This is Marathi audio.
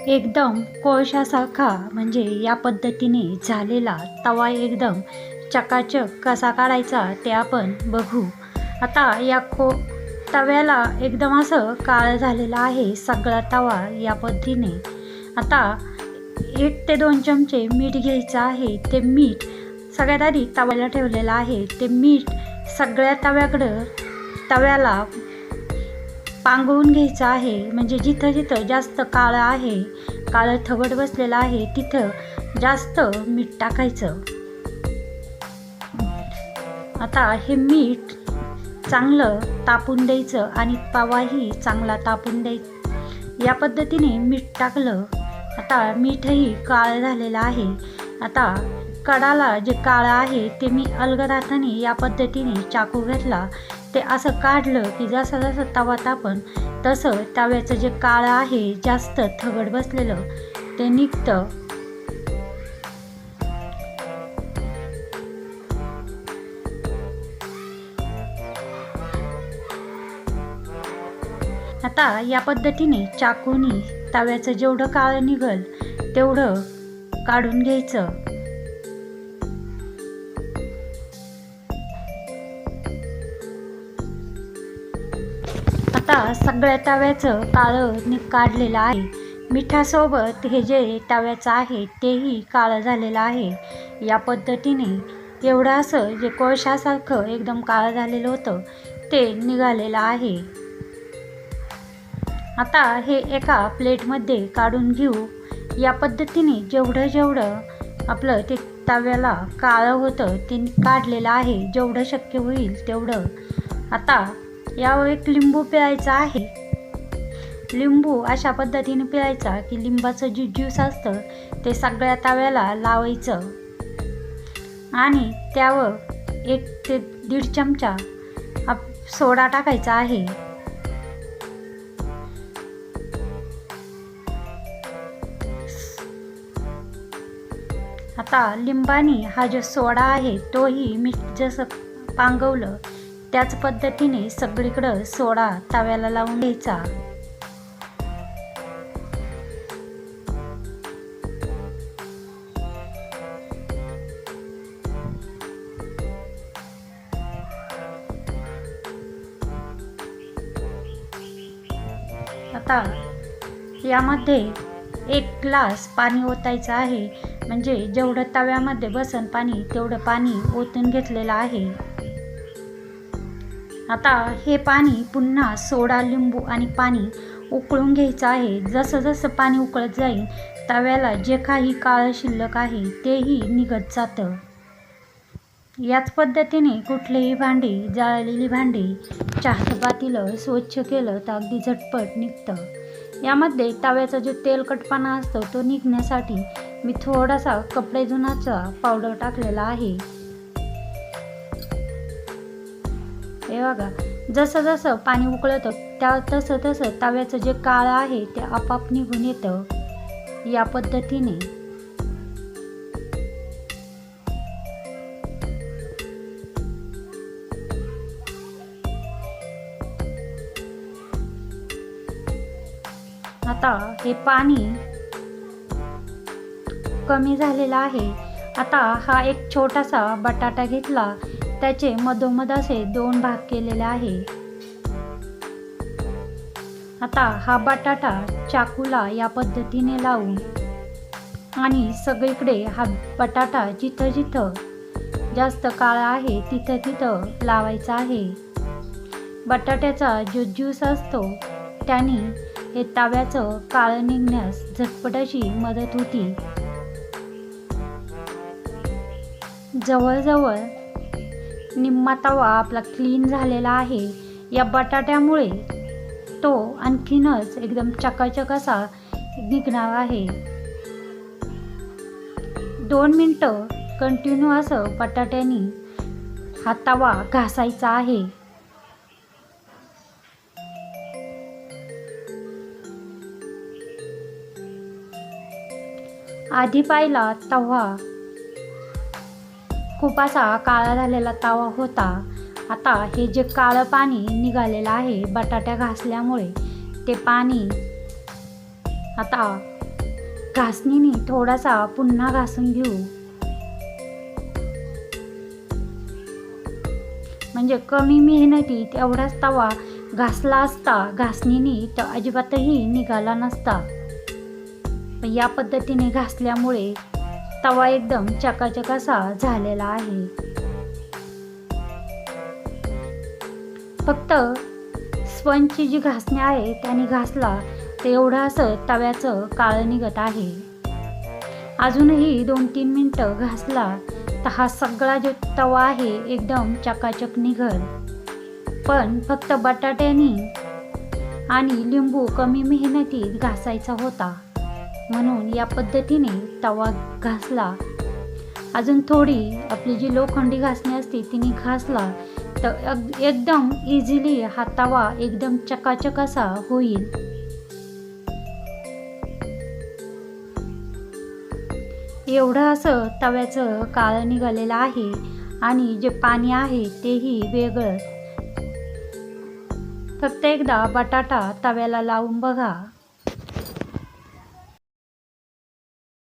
एकदम कोळशासारखा म्हणजे या पद्धतीने झालेला तवा एकदम चकाचक कसा काढायचा ते आपण बघू. आता या तव्याला एकदम असं काळं झालेलं आहे सगळा तवा या पद्धतीने. आता 1 ते 2 चमचे मीठ घ्यायचं आहे. ते मीठ सगळ्यात आधी तव्याला ठेवलेलं आहे. ते मीठ सगळ्या तव्याला पांगवून घ्यायचं आहे. म्हणजे जिथं जिथं जास्त काळं आहे, काळं थवड बसलेलं आहे, तिथं जास्त मीठ टाकायचं. आता हे मीठ चांगलं तापून द्यायचं आणि तवाही चांगला तापून द्यायचा. या पद्धतीने मीठ टाकलं. आता मीठही काळं झालेलं आहे. आता कडाला जे काळं आहे ते मी अलगद हाताने या पद्धतीने चाकू घेतला. ते असं काढलं की जसं जसं तवा तापन तसं तव्याचं जे काळं आहे जास्त थगड बसलेलं ते निघतं. आता या पद्धतीने चाकूनी तव्याचं जेवढं काळं निघल तेवढं काढून घ्यायचं. आता सगळ्या तव्याचं काळं काढलेलं आहे. मिठासोबत हे जे तव्याचं आहे तेही काळं झालेलं आहे. या पद्धतीने एवढं असं जे कोळशासारखं एकदम काळं झालेलं होतं ते निघालेलं आहे. आता हे एका प्लेटमध्ये काढून घेऊ. या पद्धतीने जेवढं आपलं ते तव्याला काळं होतं ते काढलेलं आहे, जेवढं शक्य होईल तेवढं. आता यावर एक लिंबू पिळायचा आहे. लिंबू अशा पद्धतीने पिळायचा की लिंबाचं जे ज्यूस असतं ते सगळ्या तव्याला लावायचं आणि त्यावर 1 ते 1.5 चमचा सोडा टाकायचा आहे. आता लिंबाने हा जो सोडा आहे तोही मीठ जसं पांगवलं त्याच पद्धतीने सगळीकडं सोडा तव्याला लावून घ्यायचा. आता यामध्ये 1 ग्लास पाणी ओतायचं आहे. म्हणजे जेवढं तव्यामध्ये बसन पाणी तेवढं पाणी ओतून घेतलेलं आहे. आता हे पाणी पुन्हा सोडा, लिंबू आणि पाणी उकळून घ्यायचं आहे. जसं जसं पाणी उकळत जाईल तव्याला जे काही काळं शिल्लक आहे तेही निघत जातं. याच पद्धतीने कुठलेही भांडी, जाळलेली भांडी, चहाचं पातेलं स्वच्छ केलं तर अगदी झटपट निघतं. यामध्ये तव्याचा जो तेलकटपणा असतो तो निघण्यासाठी मी थोडासा कपडे धुण्याचा पावडर टाकलेला आहे. हे बघा, जसं जसं पाणी उकळतं तसं तसं तव्याचं जे काळं आहे ते आपोआप निघून येतं. या पद्धतीने आता हे पाणी कमी झालेलं आहे. आता हा एक छोटासा बटाटा घेतला, त्याचे मधोमध असे 2 भाग केलेले आहे. आता हा बटाटा चाकूला या पद्धतीने लावून आणि सगळीकडे हा बटाटा जिथं जिथं जास्त काळा आहे तिथं तिथं लावायचा आहे. बटाट्याचा जो ज्यूस असतो त्याने हे तव्याचं काळं निघण्यास झटपट अशी मदत होती. जवळजवळ निम्मा तवा आपला क्लीन झालेला आहे. या बटाट्यामुळे तो आणखीनच एकदम चकाचक असा निघणार आहे. 2 मिनटं कंटिन्यू असं बटाट्याने हा तवा घासायचा आहे. आधी पाहिला तवा खूप असा काळा झालेला तवा होता. आता हे जे काळं पाणी निघालेलं आहे बटाट्या घासल्यामुळे ते पाणी आता घासणीने थोडासा पुन्हा घासून घेऊ, म्हणजे कमी मेहनतीत एवढाच तवा घासला असता घासणीने तर अजिबातही निघाला नसता. पण या पद्धतीने घासल्यामुळे तवा एकदम चकाचक असा झालेला आहे. फक्त स्पंजची जी घासणी आहे त्याने घासला तर एवढं असं तव्याचं काळं निघत आहे. अजूनही 2-3 मिनटं घासला तर हा सगळा जो तवा आहे एकदम चकाचक निघल. पण फक्त बटाट्याने आणि लिंबू कमी मेहनतीत घासायचा होता, म्हणून या पद्धतीने तवा घासला. अजून थोडी आपली जी लोखंडी घासणी असते तिने घासला तर एकदम इझिली हा तवा एकदम चकाचक असा होईल. एवढं असं तव्याचं काळं निघालेलं आहे आणि जे पाणी आहे तेही वेगळं. फक्त एकदा बटाटा तव्याला लावून बघा.